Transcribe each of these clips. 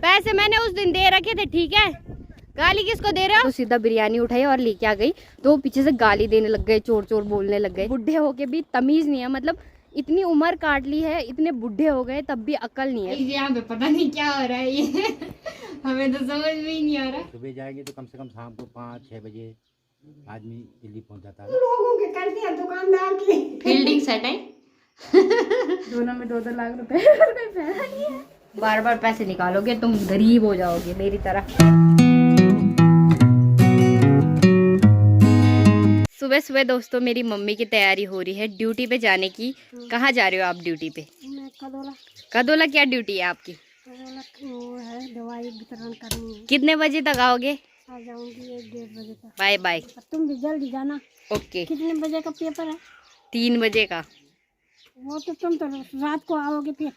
पैसे मैंने उस दिन दे रखे थे, ठीक है। गाली किसको दे रहे हो? तो सीधा बिरयानी उठाई और लेके आ गई, तो पीछे से गाली देने लग गए, चोर चोर बोलने लग गए। बुढ़े होके भी तमीज नहीं है, मतलब इतनी उम्र काट ली है, इतने बुढ़े हो गए तब भी अकल नहीं है। यहाँ पे पता नहीं क्या हो रहा है ये हमें तो समझ में ही नहीं आ रहा। सुबह जाएंगे तो कम से कम शाम को 5-6 बजे आदमी दिल्ली पहुंच जाता है। लोगों के करते हैं दुकानदार की फील्डिंग सेट है दोनों में 2-2 लाख रुपए कोई फायदा नहीं है। बार बार पैसे निकालोगे तुम गरीब हो जाओगे मेरी तरह। सुबह सुबह दोस्तों मेरी मम्मी की तैयारी हो रही है ड्यूटी पे जाने की। कहाँ जा रहे हो आप ड्यूटी पे? मैं कदोला। कदोला क्या ड्यूटी है आपकी? वो है दवाई वितरण करनी है। कितने बजे तक आओगे? आ जाऊंगी 1-1:30 बजे तक। Bye bye. तुम भी जल्दी जाना। ओके। कितने बजे का पेपर है? 3 बजे का। वो तो तुम तो रात को आओगे फिर।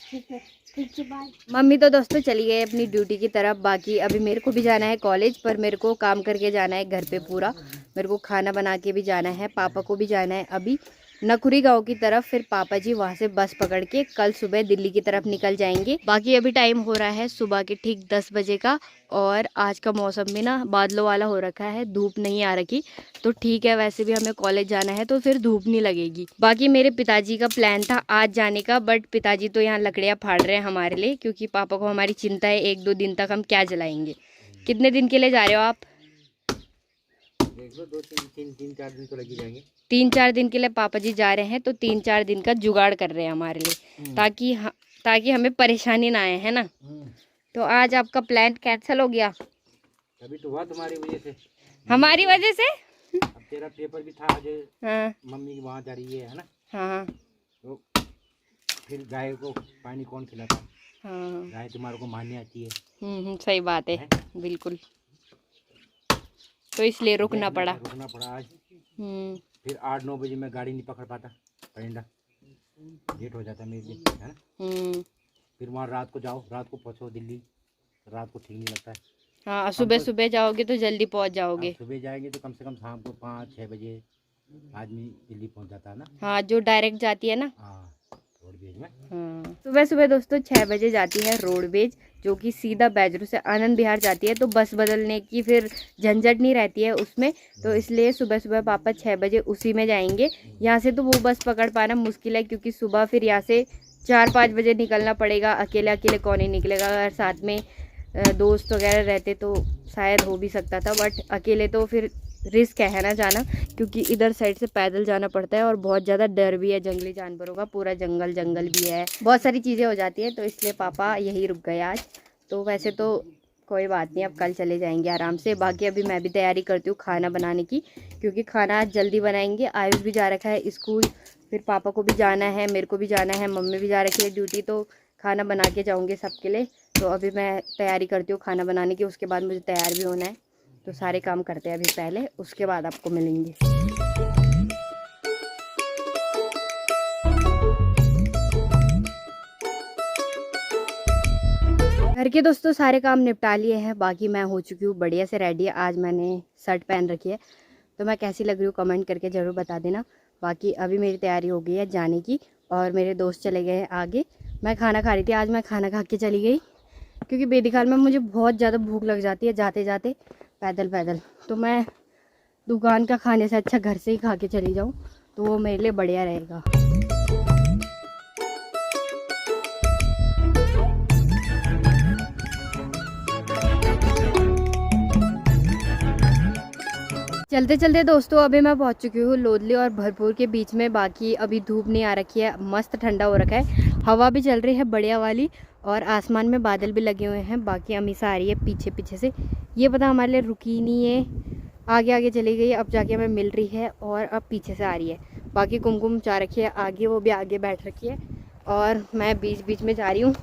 ठीक है, ठीक है, बाय। मम्मी तो दोस्तों चली गई अपनी ड्यूटी की तरफ। बाकी अभी मेरे को भी जाना है कॉलेज, पर मेरे को काम करके जाना है घर पे पूरा। मेरे को खाना बना के भी जाना है, पापा को भी जाना है अभी नकुरी गांव की तरफ। फिर पापा जी वहां से बस पकड़ के कल सुबह दिल्ली की तरफ निकल जाएंगे। बाकी अभी टाइम हो रहा है सुबह के ठीक 10 बजे का, और आज का मौसम भी ना बादलों वाला हो रखा है, धूप नहीं आ रखी, तो ठीक है। वैसे भी हमें कॉलेज जाना है तो फिर धूप नहीं लगेगी। बाकी मेरे पिताजी का प्लान था आज जाने का, बट पिताजी तो यहाँ लकड़ियाँ फाड़ रहे हैं हमारे लिए, क्योंकि पापा को हमारी चिंता है 1-2 दिन तक हम क्या जलाएंगे। कितने दिन के लिए जा रहे हो आप? देख लो 2-3-4 दिन तो लग ही जाएंगे। 3-4 दिन के लिए पापा जी जा रहे हैं, तो 3-4 दिन का जुगाड़ कर रहे हैं हमारे लिए, ताकि हमें परेशानी ना आए, है ना। तो आज आपका प्लान कैंसिल हो गया। अभी तो हुआ तुम्हारी वजह से। हमारी वजह से? अब तेरा पेपर भी था आज। हाँ मम्मी की वहाँ जा रही है ना। हाँ तो फिर गाय को पानी कौन खिलाता? हाँ। गाय तुम्हारे को मारने आती है। सही बात है, बिल्कुल। तो इसलिए रुकना पड़ा आज। फिर 8-9 बजे मैं गाड़ी नहीं पकड़ पाता, परिंदा लेट हो जाता मेरे लिए, है ना। फिर वहाँ रात को जाओ, रात को पहुँचो दिल्ली, रात को ठीक नहीं लगता है। हाँ, सुबह सुबह जाओगे तो जल्दी पहुँच जाओगे। सुबह जाएंगे तो कम से कम शाम को 5-6 बजे आदमी दिल्ली पहुँच जाता है ना। हाँ, जो डायरेक्ट जाती है ना। हाँ, रोडवेज में। हाँ, सुबह सुबह दोस्तों 6 बजे जाती है रोडवेज, जो कि सीधा बैजरू से आनंद विहार जाती है, तो बस बदलने की फिर झंझट नहीं रहती है उसमें। तो इसलिए सुबह सुबह पापा 6 बजे उसी में जाएंगे। यहाँ से तो वो बस पकड़ पाना मुश्किल है, क्योंकि सुबह फिर यहाँ से 4-5 बजे निकलना पड़ेगा। अकेले अकेले कौन ही निकलेगा। अगर साथ में दोस्त वगैरह रहते तो शायद हो भी सकता था, बट अकेले तो फिर रिस्क है ना जाना, क्योंकि इधर साइड से पैदल जाना पड़ता है और बहुत ज़्यादा डर भी है जंगली जानवरों का। पूरा जंगल जंगल भी है, बहुत सारी चीज़ें हो जाती है, तो इसलिए पापा यही रुक गए आज। तो वैसे तो कोई बात नहीं, अब कल चले जाएंगे आराम से। बाकी अभी मैं भी तैयारी करती हूँ खाना बनाने की, क्योंकि खाना आज जल्दी बनाएंगे। आयुष भी जा रखा है स्कूल, फिर पापा को भी जाना है, मेरे को भी जाना है, मम्मी भी जा रखी है ड्यूटी, तो खाना बना के जाऊँगे सबके लिए। तो अभी मैं तैयारी करती हूँ खाना बनाने की, उसके बाद मुझे तैयार भी होना है। तो सारे काम करते हैं अभी पहले, उसके बाद आपको मिलेंगे। घर के दोस्तों सारे काम निपटा लिए हैं। बाकी मैं हो चुकी हूँ बढ़िया से रेडी। आज मैंने शर्ट पहन रखी है, तो मैं कैसी लग रही हूँ कमेंट करके ज़रूर बता देना। बाकी अभी मेरी तैयारी हो गई है जाने की, और मेरे दोस्त चले गए हैं आगे। मैं खाना खा रही थी, आज मैं खाना खा के चली गई, क्योंकि बेदिखाल में मुझे बहुत ज़्यादा भूख लग जाती है जाते जाते पैदल। तो मैं दुकान का खाने से अच्छा घर से ही खा के चली जाऊँ, तो वो मेरे लिए बढ़िया रहेगा। चलते चलते दोस्तों अभी मैं पहुंच चुकी हूँ लोदली और भरपूर के बीच में। बाकी अभी धूप नहीं आ रखी है, मस्त ठंडा हो रखा है, हवा भी चल रही है बढ़िया वाली, और आसमान में बादल भी लगे हुए हैं। बाकी अमीषा आ रही है पीछे पीछे से, ये पता हमारे लिए रुकी नहीं है, आगे आगे चली गई, अब जाके हमें मिल रही है, और अब पीछे से आ रही है। बाकी कुमकुम जा रखी है आगे, वो भी आगे बैठ रखी है, और मैं बीच बीच में जा रही हूँ।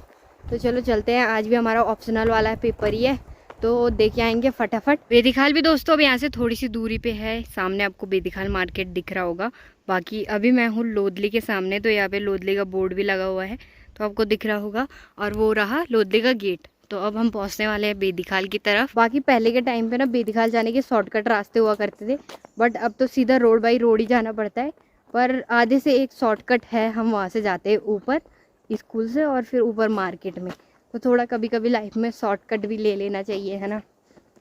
तो चलो चलते हैं, आज भी हमारा ऑप्शनल वाला पेपर ही है, तो देख आएंगे फटाफट। बेदिखाल भी दोस्तों अब यहाँ से थोड़ी सी दूरी पे है, सामने आपको बेदिखाल मार्केट दिख रहा होगा। बाकी अभी मैं हूँ लोदली के सामने, तो यहाँ पे लोदली का बोर्ड भी लगा हुआ है, तो आपको दिख रहा होगा, और वो रहा लोदली का गेट। तो अब हम पहुँचने वाले हैं बेदिखाल की तरफ। बाकी पहले के टाइम पे ना बेदिखाल जाने के शॉर्टकट रास्ते हुआ करते थे, बट अब तो सीधा रोड बाई रोड ही जाना पड़ता है। पर आधे से एक शॉर्टकट है, हम वहाँ से जाते हैं ऊपर स्कूल से, और फिर ऊपर मार्केट में। तो थोड़ा कभी कभी लाइफ में शॉर्टकट भी ले लेना चाहिए, है ना,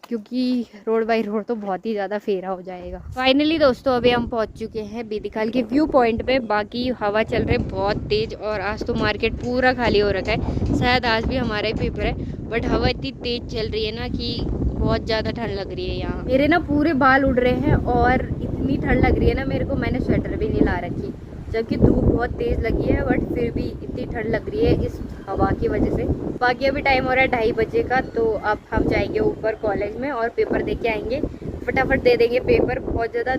क्योंकि रोड बाई रोड तो बहुत ही ज़्यादा फेरा हो जाएगा। फाइनली दोस्तों अभी हम पहुंच चुके हैं बीदीखाल के व्यू पॉइंट पे। बाकी हवा चल रही है बहुत तेज़ और आज तो मार्केट पूरा खाली हो रखा है। शायद आज भी हमारा ही पेपर है, बट हवा इतनी तेज़ चल रही है ना कि बहुत ज़्यादा ठंड लग रही है यहाँ। मेरे ना पूरे बाल उड़ रहे हैं और इतनी ठंड लग रही है ना मेरे को, मैंने स्वेटर भी नहीं ला रखी, जबकि धूप बहुत तेज़ लगी है, बट फिर भी इतनी ठंड लग रही है इस हवा की वजह से। बाकी अभी टाइम हो रहा है 2:30 बजे का, तो अब हम जाएंगे ऊपर कॉलेज में और पेपर दे के आएंगे। फटाफट दे देंगे पेपर, बहुत ज़्यादा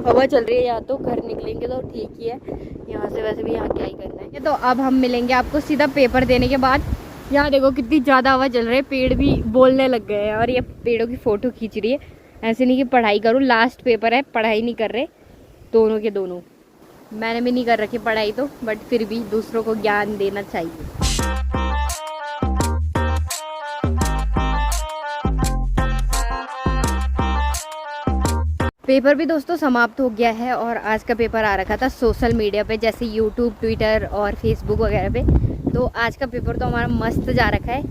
हवा चल रही है, या तो घर निकलेंगे तो ठीक ही है, यहाँ से वैसे भी यहाँ क्या ही करना है। तो अब हम मिलेंगे आपको सीधा पेपर देने के बाद। यहाँ देखो कितनी ज़्यादा हवा चल रही है, पेड़ भी बोलने लग गए हैं और ये पेड़ों की फ़ोटो खींच रही है। ऐसे नहीं कि पढ़ाई करूँ, लास्ट पेपर है, पढ़ाई नहीं कर रहे दोनों के दोनों। मैंने भी नहीं कर रखी पढ़ाई तो, बट फिर भी दूसरों को ज्ञान देना चाहिए। पेपर भी दोस्तों समाप्त हो गया है और आज का पेपर आ रखा था सोशल मीडिया पे, जैसे यूट्यूब, ट्विटर और फेसबुक वगैरह पे। तो आज का पेपर तो हमारा मस्त जा रखा है।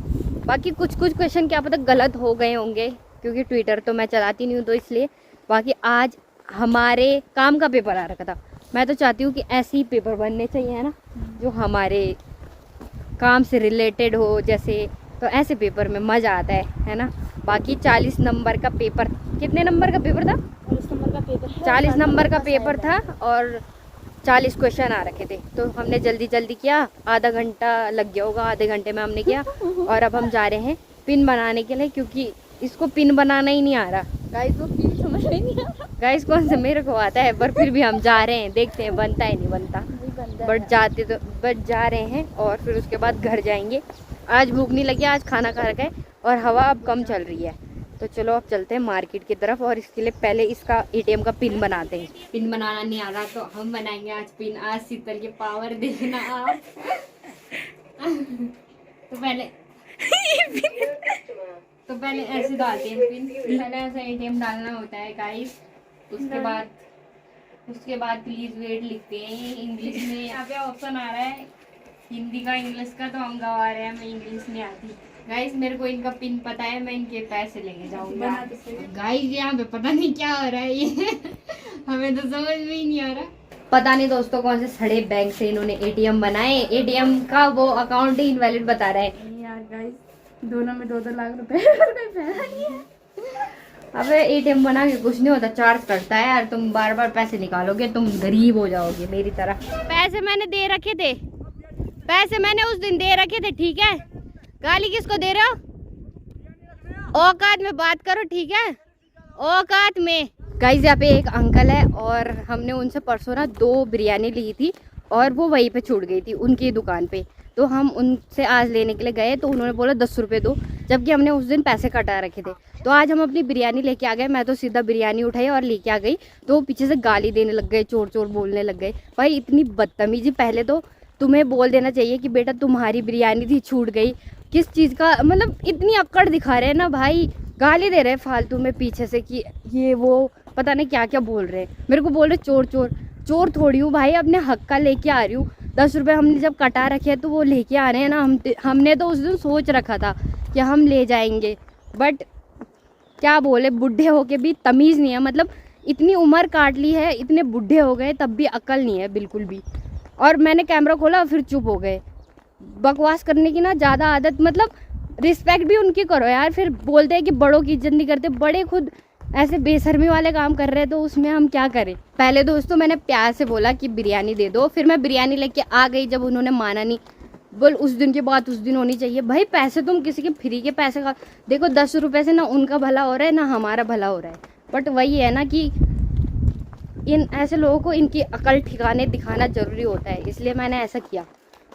बाकी कुछ क्वेश्चन क्या पता गलत हो गए होंगे, क्योंकि ट्विटर तो मैं चलाती नहीं हूँ तो इसलिए। बाकी आज हमारे काम का पेपर आ रखा था। मैं तो चाहती हूँ कि ऐसे ही पेपर बनने चाहिए, है ना, जो हमारे काम से रिलेटेड हो जैसे, तो ऐसे पेपर में मज़ा आता है ना। बाकी 40 नंबर का पेपर, कितने नंबर का पेपर था? 40 नंबर का पेपर है। 40 नंबर का पेपर था और 40 क्वेश्चन आ रखे थे, तो हमने जल्दी किया, आधा घंटा लग गया होगा, आधे घंटे में हमने किया। और अब हम जा रहे हैं पिन बनाने के लिए, क्योंकि इसको पिन बनाना ही नहीं आ रहा। गाइस वो पिन समझ में नहीं आ रहा। गाइस कौन से, मेरे को आता है, पर फिर भी हम जा रहे हैं, देखते हैं बनता है नहीं बनता, बट जा रहे हैं और फिर उसके बाद घर जाएंगे। आज भूख नहीं लगी, आज खाना खा रखा है और हवा अब कम चल रही है। तो चलो अब चलते हैं मार्केट की तरफ और इसके लिए पहले इसका एटीएम का पिन बनाते हैं। पिन बनाना नहीं आ रहा तो हम बनाएंगे आज पिन। आज शीतल के पावर देखना आप। तो पहले ऐसे डालते हैं पिन, पहले ऐसा एटीएम डालना होता है गाइस। उसके बाद प्लीज वेट लिखते हैं इंग्लिश में। यहाँ पे ऑप्शन आ रहा है हिंदी का, इंग्लिश का, तो हम गवा रहे हैं, हमें इंग्लिश नहीं आती। गाइस मेरे को इनका पिन पता है, मैं इनके पैसे लेके जाऊंगा। गाइस यहाँ पे पता नहीं क्या हो रहा है ये हमें तो समझ में ही नहीं आ रहा। पता नहीं दोस्तों कौन से सड़े बैंक से इन्होंने एटीएम बनाए, एटीएम का वो अकाउंट ही इनवैलिड बता रहा है। यार गाइस दोनों में 2-2 लाख रुपए कोई फायदा नहीं है। अबे एटीएम बना के कुछ नहीं होता, चार्ज करता है यार, तुम बार बार पैसे निकालोगे तुम गरीब हो जाओगे मेरी तरह। पैसे मैंने दे रखे थे, पैसे मैंने उस दिन दे रखे थे, ठीक है। गाली किसको दे रहे हो? औकात में बात करो, ठीक है, औकात में। गाइस यहाँ पे एक अंकल है और हमने उनसे परसों ना 2 बिरयानी ली थी और वो वहीं पे छूट गई थी उनकी दुकान पे। तो हम उनसे आज लेने के लिए गए तो उन्होंने बोला 10 रुपये दो, जबकि हमने उस दिन पैसे कटा रखे थे। तो आज हम अपनी बिरयानी लेके आ गए, मैं तो सीधा बिरयानी उठाई और लेके आ गई, तो पीछे से गाली देने लग गए, चोर चोर बोलने लग गए। भाई इतनी बदतमीजी, पहले तो तुम्हें बोल देना चाहिए कि बेटा तुम्हारी बिरयानी थी, छूट गई, किस चीज़ का, मतलब इतनी अक्कड़ दिखा रहे हैं ना भाई, गाली दे रहे हैं फालतू में पीछे से कि ये वो पता नहीं क्या क्या बोल रहे हैं। मेरे को बोल रहे चोर चोर, चोर थोड़ी हूँ भाई, अपने हक का लेके आ रही हूँ। 10 रुपये हमने जब कटा रखे हैं तो वो लेके आ रहे हैं ना। हमने तो उस दिन सोच रखा था कि हम ले जाएंगे, बट क्या बोले, बूढ़े होके भी तमीज़ नहीं है, मतलब इतनी उम्र काट ली है, इतने बूढ़े हो गए तब भी अकल नहीं है बिल्कुल भी। और मैंने कैमरा खोला फिर चुप हो गए। बकवास करने की ना ज़्यादा आदत, मतलब रिस्पेक्ट भी उनकी करो यार, फिर बोलते हैं कि बड़ों की इज्जत नहीं करते। बड़े खुद ऐसे बेशर्मी वाले काम कर रहे हैं तो उसमें हम क्या करें। पहले दोस्तों मैंने प्यार से बोला कि बिरयानी दे दो, फिर मैं बिरयानी लेके आ गई, जब उन्होंने माना नहीं, बोल उस दिन की बात उस दिन होनी चाहिए। भाई पैसे तुम किसी के फ्री के पैसे का देखो, 10 रुपये से ना उनका भला हो रहा है ना हमारा भला हो रहा है। बट वही है ना कि इन ऐसे लोगों को इनकी अकल ठिकाने दिखाना ज़रूरी होता है, इसलिए मैंने ऐसा किया,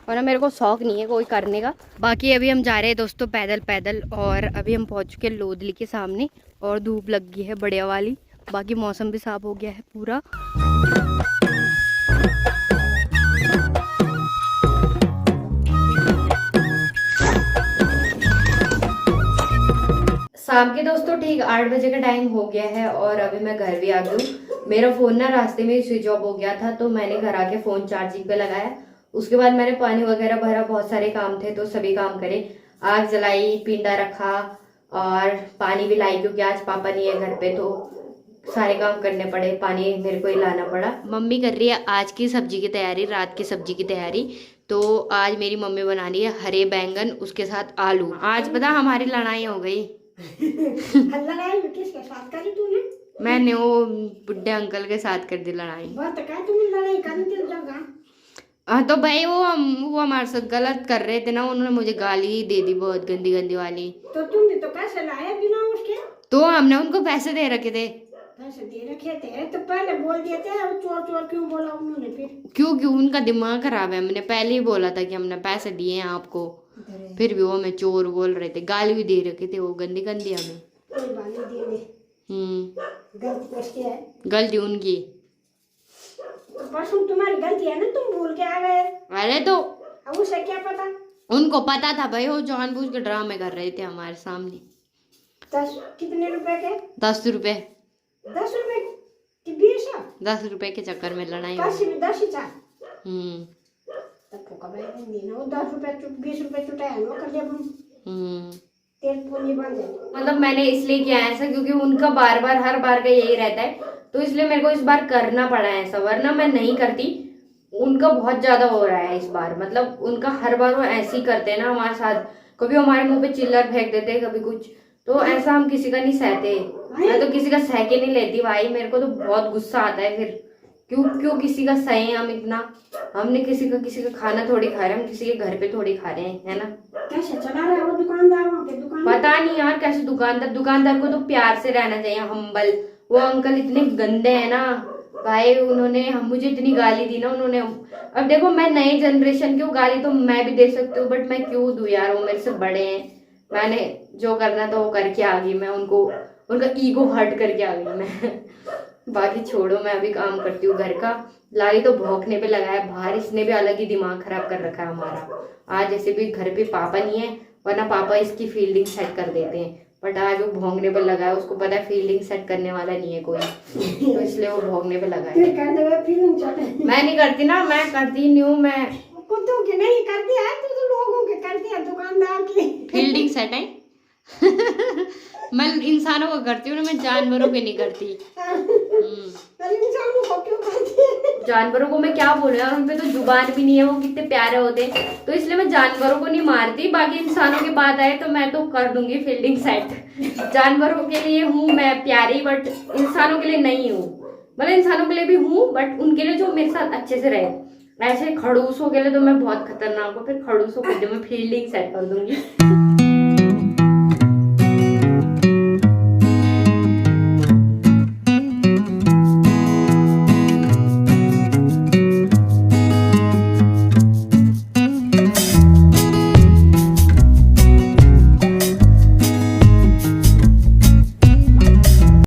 वरना मेरे को शौक नहीं है कोई करने का। बाकी अभी हम जा रहे हैं दोस्तों पैदल और अभी हम पहुंच चुके हैं लोधली के सामने और धूप लग गई है बढ़िया वाली। बाकी मौसम भी साफ हो गया है पूरा। शाम के दोस्तों ठीक 8 बजे का टाइम हो गया है और अभी मैं घर भी आ गई हूँ। मेरा फ़ोन ना रास्ते में स्विच ऑफ हो गया था, तो मैंने घर आके फ़ोन चार्जिंग पे लगाया। उसके बाद मैंने पानी वगैरह भरा, बहुत सारे काम थे तो सभी काम करे। आग जलाई, पिंडा रखा और पानी भी लाई, क्योंकि आज पापा नहीं है घर पे तो सारे काम करने पड़े, पानी मेरे को ही लाना पड़ा। मम्मी कर रही है आज की सब्जी की तैयारी, रात की सब्जी की तैयारी। तो आज मेरी मम्मी बना रही है हरे बैंगन, उसके साथ आलू। आज पता हमारी लड़ाई हो गई। लड़ाई किसके साथ करी तूने? मैंने वो बुढ़े अंकल के साथ कर दी लड़ाई। बात क्या तुमने लड़ाई करी थी जगह? हाँ तो भाई वो हमारे साथ गलत कर रहे थे ना, उन्होंने मुझे गाली दे दी बहुत गंदी गंदी वाली। तो तुमने तो पैसे लाए बिना उसके? तो हमने उनको पैसे दे रखे थे। पैसे दे रखे थे तो पहले बोल दिए थे, अब चोर चोर क्यों बोला उन्होंने फिर? क्यों उनका दिमाग खराब है, हमने पहले ही बोला था कि हमने पैसे दिए हैं आपको, फिर भी वो हमें चोर बोल रहे थे, गाली भी दे रखे थे वो गंदी गंदी हमें। कोई बात नहीं, दे दे। गलती किसकी है? गलती उनकी। तो परसों तुम्हारी गलती है ना, तुम भूल के आ गए। अरे तो अब उसे क्या पता? उनको पता था भाई, वो जानबूझ के ड्रामे कर रहे थे हमारे सामने। 10 कितने रुपए के? 10 रुपए। 10 रुपए कि 20? 10 रुपए के चक्कर में लड़ाई 10 हुई। ही 10 ही था। हम्म तब कब देना वो 10 रुपए 20 रुपए चुटाया नो कर लिया हम्म तेल पूंजी बन जाए। मतलब मैंने इसलिए किया है ऐसा, क्योंकि उनका बार बार हर बार का यही रहता है, तो इसलिए मेरे को इस बार करना पड़ा है ऐसा, वरना मैं नहीं करती। उनका बहुत ज्यादा हो रहा है इस बार, मतलब उनका हर बार वो ऐसे ही करते हैं ना हमारे साथ, कभी हमारे मुंह पे चिल्लर फेंक देते हैं, कभी कुछ, तो ऐसा हम किसी का नहीं सहते। मैं तो किसी का सह के नहीं लेती भाई, मेरे को तो बहुत गुस्सा आता है फिर। क्यों किसी का सहे हम इतना? हमने किसी का खाना थोड़ी खा रहे हैं, हम किसी के घर पे थोड़ी खा रहे हैं, है ना? कैसे चला रहा है वो दुकानदार? वहाँ पे दुकान पता नहीं यार कैसे दुकानदार को तो प्यार से रहना चाहिए, हम्बल। वो अंकल इतने गंदे हैं ना भाई, उन्होंने मुझे इतनी गाली दी ना उन्होंने। अब देखो मैं नई जनरेशन की हूँ, गाली तो मैं भी दे सकती हूँ, बट मैं क्यों दूं यार, वो मेरे से बड़े हैं, मैंने जो करना था वो करके आ गई मैं, उनका ईगो हर्ट करके आ गई मैं। बाकी छोड़ो, मैं अभी काम करती हूँ घर का। लाली तो भौंकने पे लगा है बाहर, इसने भी अलग ही दिमाग खराब कर रखा है हमारा। आज जैसे भी घर पे पापा नहीं है, वरना पापा इसकी फील्डिंग सेट कर देते हैं, बट आज वो भौंकने पे लगा है, उसको पता है फील्डिंग सेट करने वाला नहीं है कोई, तो इसलिए वो भौंकने पे लगा है। मैं नहीं करती ना, मैं करती नहीं हूँ, मैं कुत्तों के नहीं करती है, तू तो लोगों के करती है, दुकानदार की फील्डिंग सेट है। मैं इंसानों को करती हूँ ना, मैं जानवरों के नहीं करती। इंसानों को क्यों करती है? जानवरों को मैं क्या बोलूं यार, उनपे तो जुबान भी नहीं है, वो कितने प्यारे होते हैं, तो इसलिए मैं जानवरों को नहीं मारती। बाकी इंसानों की बात आए तो मैं तो कर दूंगी फील्डिंग सेट। जानवरों के लिए हूँ मैं प्यारी, बट इंसानों के लिए नहीं हूँ। मतलब इंसानों के लिए भी हूँ, बट उनके लिए जो मेरे साथ अच्छे से रहे। ऐसे खड़ूसों के लिए तो मैं बहुत खतरनाक हूँ, फिर खड़ूसों को मैं फील्डिंग सेट कर दूंगी।